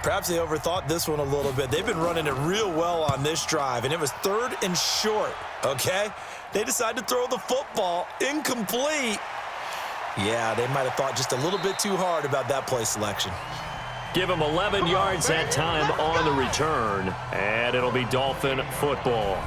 Perhaps they overthought this one a little bit. They've been running it real well on this drive, and it was 3rd and short, okay? They decided to throw the football incomplete. Yeah, they might have thought just a little bit too hard about that play selection. Give him 11 yards that time on the return, and it'll be Dolphin football.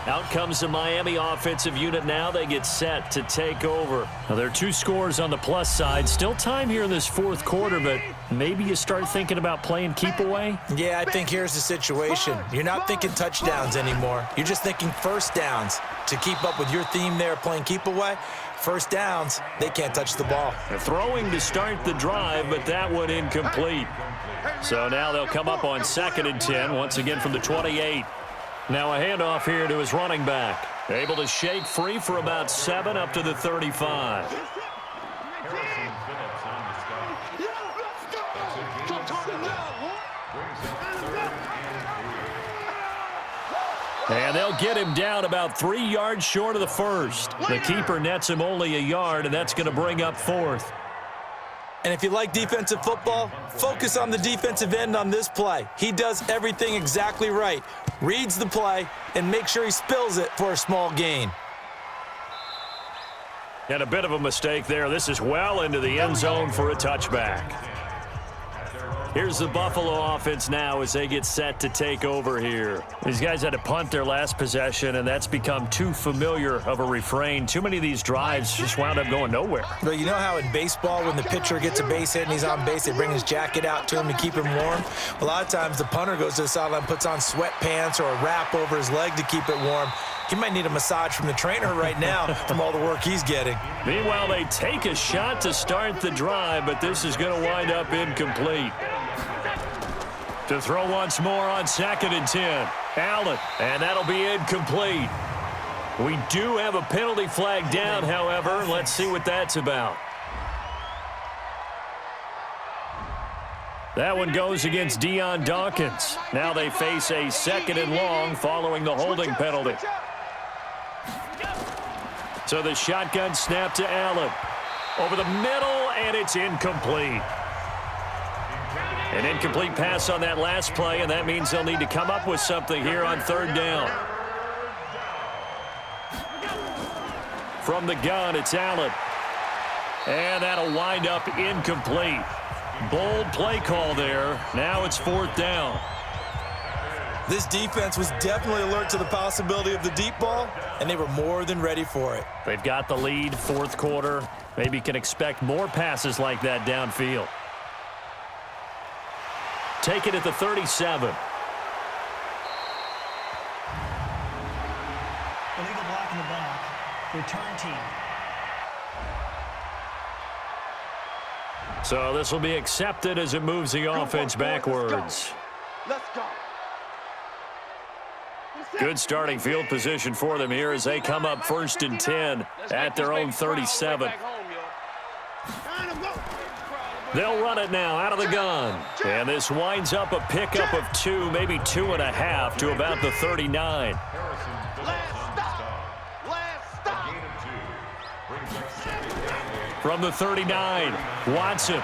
Out comes the Miami offensive unit now. They get set to take over. Now, there are 2 scores on the plus side. Still time here in this 4th quarter, but maybe you start thinking about playing keep away? Yeah, I think here's the situation. You're not thinking touchdowns anymore. You're just thinking first downs. To keep up with your theme there, playing keep away, first downs, they can't touch the ball. They're throwing to start the drive, but that one incomplete. So now they'll come up on 2nd and 10, once again from the 28. Now a handoff here to his running back. Able to shake free for about 7 up to the 35. And they'll get him down about 3 yards short of the first. The keeper nets him only a yard, and that's going to bring up 4th. And if you like defensive football, focus on the defensive end on this play. He does everything exactly right. Reads the play and makes sure he spills it for a small gain. And a bit of a mistake there. This is well into the end zone for a touchback. Here's the Buffalo offense now as they get set to take over here. These guys had to punt their last possession, and that's become too familiar of a refrain. Too many of these drives just wound up going nowhere. Well, you know how in baseball when the pitcher gets a base hit and he's on base, they bring his jacket out to him to keep him warm? A lot of times the punter goes to the sideline, puts on sweatpants or a wrap over his leg to keep it warm. He might need a massage from the trainer right now from all the work he's getting. Meanwhile, they take a shot to start the drive, but this is going to wind up incomplete. To throw once more on 2nd and 10. Allen, and that'll be incomplete. We do have a penalty flag down, however. Let's see what that's about. That one goes against Deion Dawkins. Now they face a 2nd and long following the holding penalty. So the shotgun snap to Allen. Over the middle, and it's incomplete. An incomplete pass on that last play, and that means they'll need to come up with something here on 3rd down. From the gun, it's Allen. And that'll wind up incomplete. Bold play call there. Now it's 4th down. This defense was definitely alert to the possibility of the deep ball, and they were more than ready for it. They've got the lead, 4th quarter. Maybe can expect more passes like that downfield. Take it at the 37. Illegal block in the back. Return team. So this will be accepted as it moves the offense backwards. Let's go. Good starting field position for them here as they come up 1st and 10 at their own 37. They'll run it now out of the gun. And this winds up a pickup of 2, maybe 2.5 to about the 39. From the 39, Watson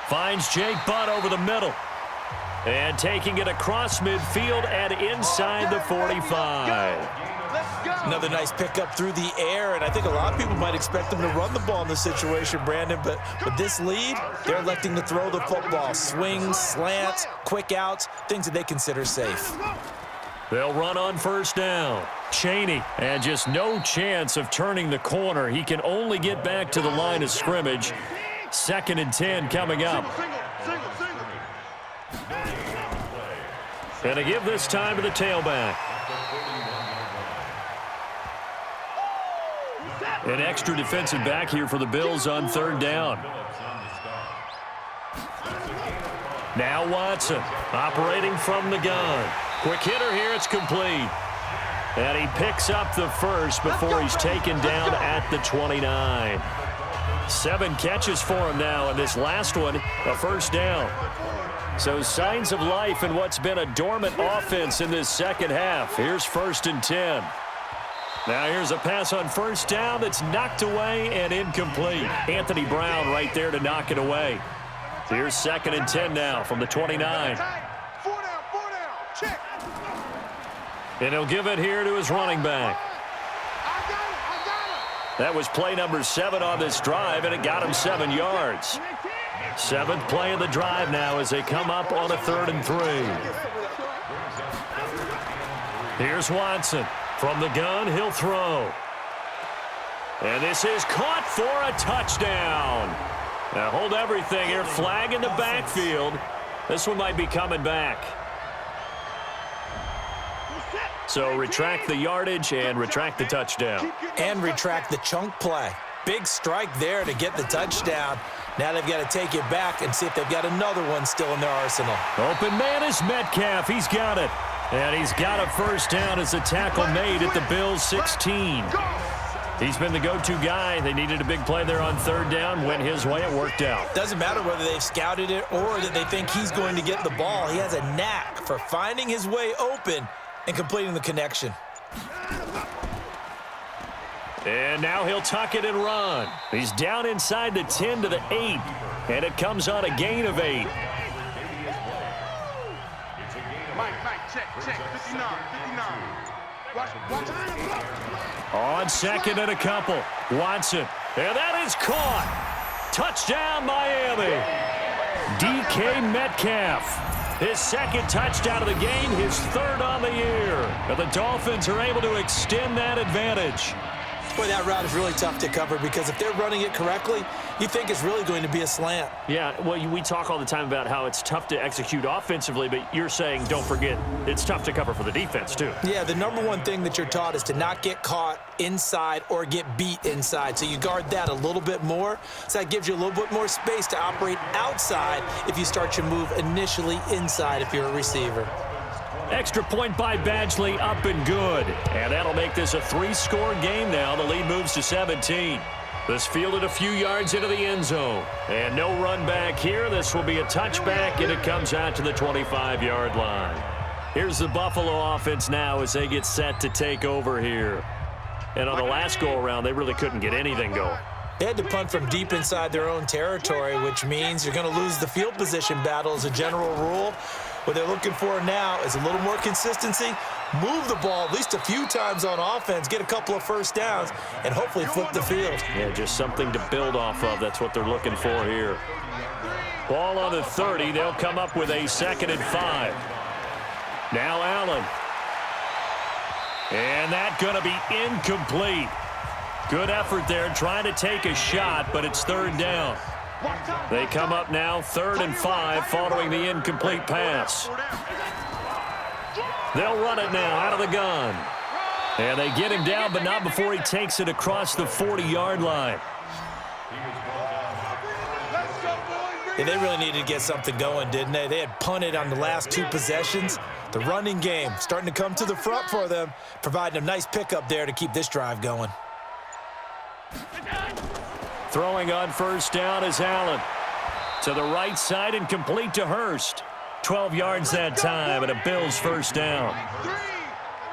finds Jake Butt over the middle. And taking it across midfield and inside the 45. Another nice pickup through the air, and I think a lot of people might expect them to run the ball in this situation, Brandon, but with this lead, they're electing to throw the football. Swings, slants, quick outs, things that they consider safe. They'll run on 1st down. Chaney, and just no chance of turning the corner. He can only get back to the line of scrimmage. 2nd and 10 coming up. And to give this time to the tailback. An extra defensive back here for the Bills on 3rd down. Now Watson operating from the gun. Quick hitter here, it's complete. And he picks up the first before he's taken down at the 29. 7 catches for him now, and this last one, a first down. So signs of life in what's been a dormant offense in this second half. Here's 1st and 10. Now here's a pass on first down that's knocked away and incomplete. Anthony Brown right there to knock it away. Here's 2nd and 10 now from the 29. 4 down, check. And he'll give it here to his running back. I got it. That was play number 7 on this drive, and it got him 7 yards. 7th play of the drive now as they come up on a 3rd and 3. Here's Watson. From the gun, he'll throw. And this is caught for a touchdown. Now hold everything here. Flag in the backfield. This one might be coming back. So retract the yardage and retract the touchdown. And retract the chunk play. Big strike there to get the touchdown. Now they've got to take it back and see if they've got another one still in their arsenal. Open man is Metcalf. He's got it. And he's got a first down as the tackle made at the Bills' 16. He's been the go-to guy. They needed a big play there on 3rd down. Went his way. It worked out. Doesn't matter whether they've scouted it or that they think he's going to get the ball. He has a knack for finding his way open and completing the connection. And now he'll tuck it and run. He's down inside the 10 to the 8. And it comes on a gain of 8. Mike, check, 59. Watch. On 2nd and a couple. Watson. And that is caught. Touchdown, Miami. DK Metcalf. His 2nd touchdown of the game, his 3rd on the year. And the Dolphins are able to extend that advantage. Boy, that route is really tough to cover because if they're running it correctly, you think it's really going to be a slant. Yeah, well, we talk all the time about how it's tough to execute offensively, but you're saying, don't forget, it's tough to cover for the defense, too. Yeah, the number one thing that you're taught is to not get caught inside or get beat inside. So you guard that a little bit more. So that gives you a little bit more space to operate outside if you start your move initially inside if you're a receiver. Extra point by Badgley, up and good. And that'll make this a 3-score game now. The lead moves to 17. This fielded a few yards into the end zone. And no run back here. This will be a touchback, and it comes out to the 25-yard line. Here's the Buffalo offense now as they get set to take over here. And on the last go-around, they really couldn't get anything going. They had to punt from deep inside their own territory, which means you're going to lose the field position battle as a general rule. What they're looking for now is a little more consistency, move the ball at least a few times on offense, get a couple of first downs, and hopefully flip the field. Yeah, just something to build off of. That's what they're looking for here. Ball on the 30. They'll come up with a 2nd and 5. Now Allen. And that's going to be incomplete. Good effort there trying to take a shot, but it's 3rd down. They come up now 3rd and 5 following the incomplete pass. They'll run it now out of the gun. And they get him down, but not before he takes it across the 40-yard line. Yeah, they really needed to get something going, didn't they? They had punted on the last 2 possessions. The running game starting to come to the front for them, providing a nice pickup there to keep this drive going. Throwing on first down is Allen. To the right side and complete to Hurst. 12 yards that time and a Bills first down.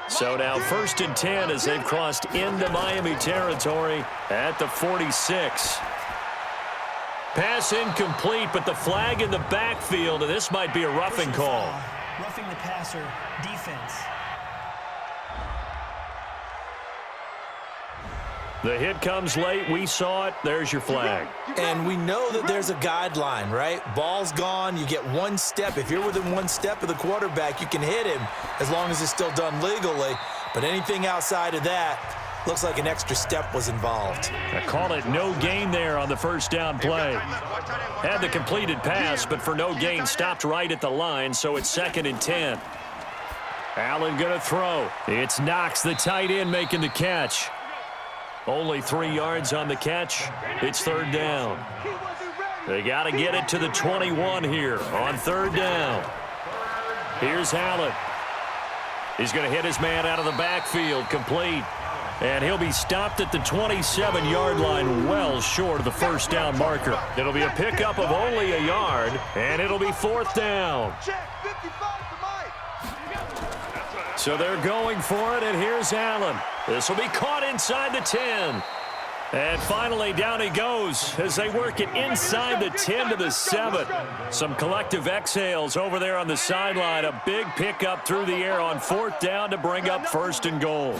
So now 1st and 10 as they've crossed into Miami territory at the 46. Pass incomplete, but the flag in the backfield, and this might be a roughing call. Roughing the passer, defense. The hit comes late. We saw it. There's your flag. And we know that there's a guideline, right? Ball's gone. You get 1 step. If you're within 1 step of the quarterback, you can hit him as long as it's still done legally. But anything outside of that, looks like an extra step was involved. I call it no gain there on the first down play. Had the completed pass, but for no gain, stopped right at the line, so it's 2nd and 10. Allen going to throw. It's Knox, the tight end, making the catch. Only 3 yards on the catch. It's 3rd down. They got to get it to the 21 here on 3rd down. Here's Allen. He's going to hit his man out of the backfield, complete. And he'll be stopped at the 27-yard line, well short of the first down marker. It'll be a pickup of only a yard, and it'll be fourth down. So they're going for it, and here's Allen. This will be caught inside the 10. And finally, down he goes as they work it inside the 10 to the 7. Some collective exhales over there on the sideline. A big pickup through the air on fourth down to bring up first and goal.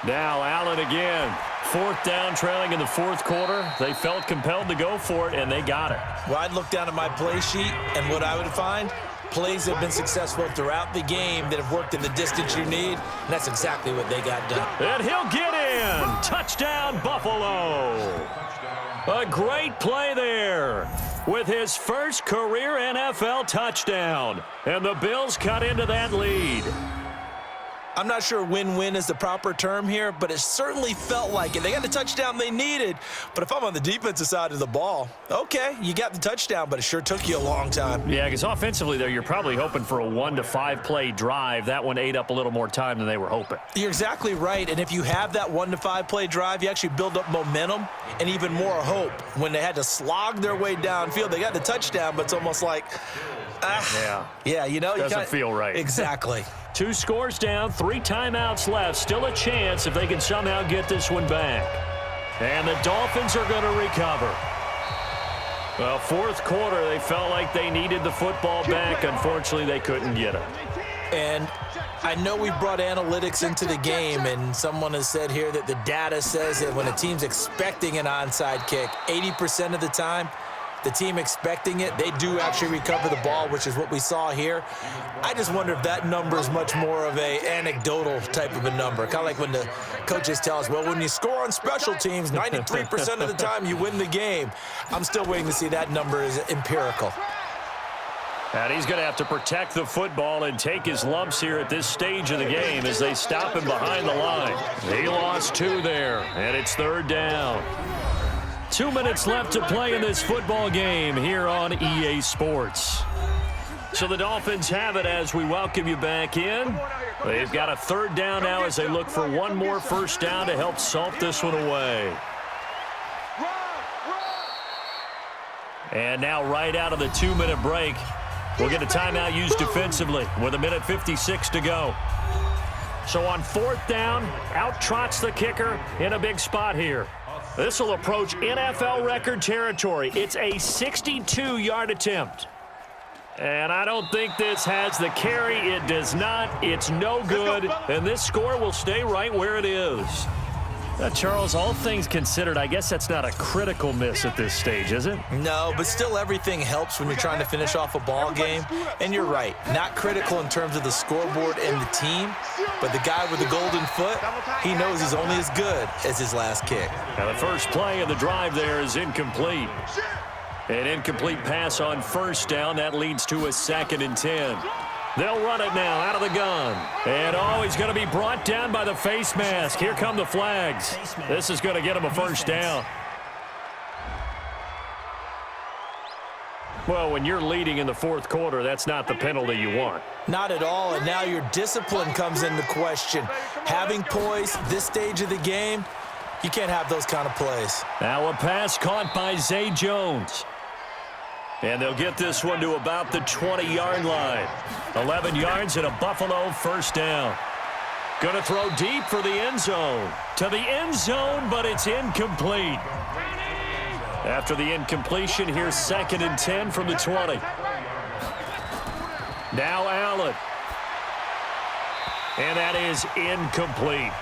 Now Allen again. Fourth down, trailing in the fourth quarter. They felt compelled to go for it, and they got it. Well, I'd look down at my play sheet, and what I would find, plays that have been successful throughout the game that have worked in the distance you need, and that's exactly what they got done. And he'll get in. Touchdown, Buffalo. A great play there with his first career NFL touchdown. And the Bills cut into that lead. I'm not sure win-win is the proper term here, but it certainly felt like it. They got the touchdown they needed, but if I'm on the defensive side of the ball, okay, you got the touchdown, but it sure took you a long time. Yeah, because offensively, though, you're probably hoping for a 1 to 5 play drive. That one ate up a little more time than they were hoping. You're exactly right, and if you have that 1 to 5 play drive, you actually build up momentum and even more hope. When they had to slog their way downfield, they got the touchdown, but it's almost like, yeah, you know, doesn't feel right. Exactly. 2 scores down, 3 timeouts left. Still a chance if they can somehow get this one back. And the Dolphins are going to recover. Well, fourth quarter, they felt like they needed the football back. Unfortunately, they couldn't get it. And I know we brought analytics into the game, and someone has said here that the data says that when a team's expecting an onside kick, 80% of the time, the team expecting it, they do actually recover the ball, which is what we saw here. I just wonder if that number is much more of a anecdotal type of a number. Kind of like when the coaches tell us, well, when you score on special teams, 93% of the time you win the game. I'm still waiting to see that number is empirical. And he's going to have to protect the football and take his lumps here at this stage of the game as they stop him behind the line. He lost 2 there, and it's third down. 2 minutes left to play in this football game here on EA Sports. So the Dolphins have it as we welcome you back in. They've got a third down now as they look for one more first down to help salt this one away. And now right out of the 2-minute break, we'll get a timeout used defensively with 1:56 to go. So on fourth down, out trots the kicker in a big spot here. This will approach NFL record territory. It's a 62-yard attempt. And I don't think this has the carry. It does not. It's no good. And this score will stay right where it is. Charles, all things considered, I guess that's not a critical miss at this stage, is it? No, but still everything helps when you're trying to finish off a ball game. And you're right, not critical in terms of the scoreboard and the team, but the guy with the golden foot, he knows he's only as good as his last kick. Now the first play of the drive there is incomplete. An incomplete pass on first down. That leads to a 2nd and 10. They'll run it now out of the gun. And, he's going to be brought down by the face mask. Here come the flags. This is going to get him a first down. Well, when you're leading in the fourth quarter, that's not the penalty you want. Not at all, and now your discipline comes into question. Having poise this stage of the game, you can't have those kind of plays. Now a pass caught by Zay Jones. And they'll get this one to about the 20-yard line. 11 yards and a Buffalo first down. Going to throw deep for the end zone. To the end zone, but it's incomplete. After the incompletion, here's 2nd and 10 from the 20. Now Allen. And that is incomplete.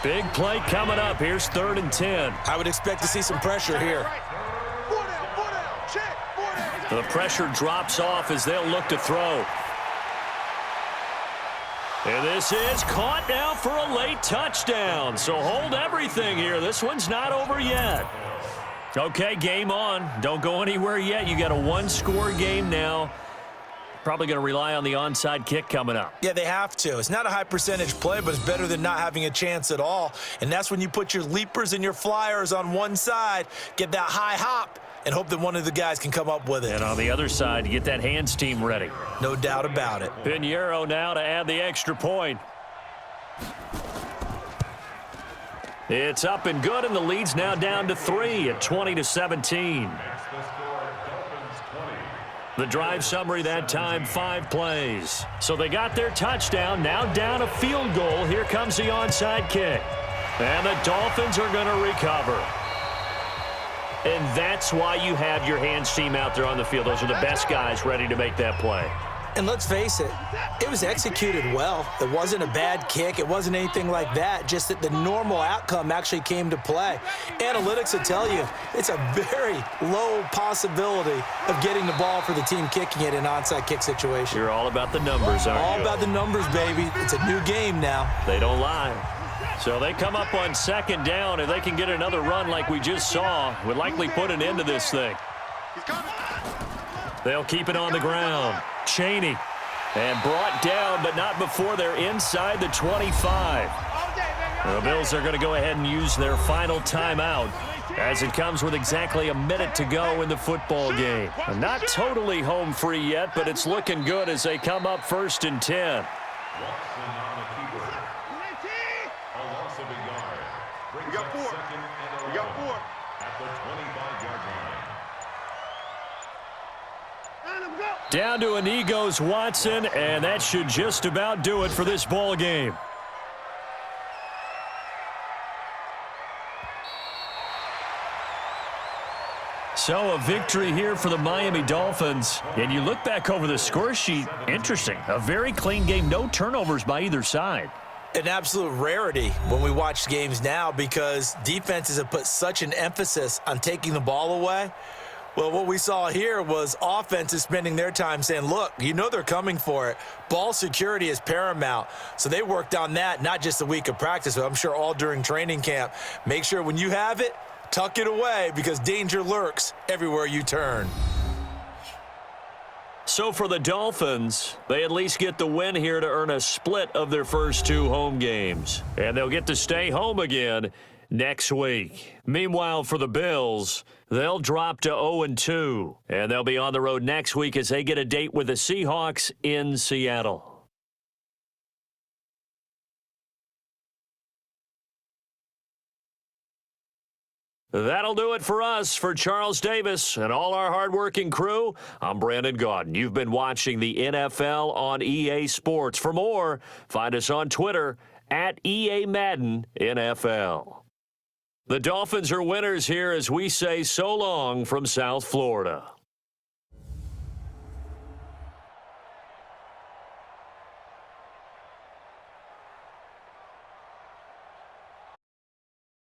Big play coming up. Here's 3rd and 10. I would expect to see some pressure here. The pressure drops off as they'll look to throw. And this is caught now for a late touchdown. So hold everything here. This one's not over yet. Okay, game on. Don't go anywhere yet. You got a 1-score game now. Probably going to rely on the onside kick coming up. Yeah, they have to. It's not a high percentage play, but it's better than not having a chance at all. And that's when you put your leapers and your flyers on one side, get that high hop, and hope that one of the guys can come up with it. And on the other side, get that hands team ready. No doubt about it. Pinheiro now to add the extra point. It's up and good, and the lead's now down to 3 at 20-17. The drive summary that time, 5 plays. So they got their touchdown, now down a field goal. Here comes the onside kick. And the Dolphins are going to recover. And that's why you have your hands team out there on the field. Those are the best guys ready to make that play. And let's face it, it was executed well. It wasn't a bad kick. It wasn't anything like that, just that the normal outcome actually came to play. Analytics will tell you it's a very low possibility of getting the ball for the team kicking it in an onside kick situation. You're all about the numbers, aren't you? All about the numbers, baby. It's a new game now. They don't lie. So they come up on second down. If they can get another run like we just saw, would likely put an end to this thing. They'll keep it on the ground. Chaney. And brought down, but not before they're inside the 25. The Bills are going to go ahead and use their final timeout as it comes with exactly a minute to go in the football game. Not totally home free yet, but it's looking good as they come up 1st and 10. We got 4. We got 4. At the 25-yard line. Down to an knee goes Watson, and that should just about do it for this ball game. So a victory here for the Miami Dolphins. And you look back over the score sheet, interesting. A very clean game, no turnovers by either side. An absolute rarity when we watch games now because defenses have put such an emphasis on taking the ball away. Well, what we saw here was offenses spending their time saying, look, you know they're coming for it. Ball security is paramount. So they worked on that, not just a week of practice, but I'm sure all during training camp. Make sure when you have it, tuck it away because danger lurks everywhere you turn. So for the Dolphins, they at least get the win here to earn a split of their first 2 home games. And they'll get to stay home again next week. Meanwhile, for the Bills, they'll drop to 0-2. And they'll be on the road next week as they get a date with the Seahawks in Seattle. That'll do it for us. For Charles Davis and all our hardworking crew, I'm Brandon Gaudin. You've been watching the NFL on EA Sports. For more, find us on Twitter at EA Madden NFL. The Dolphins are winners here as we say so long from South Florida.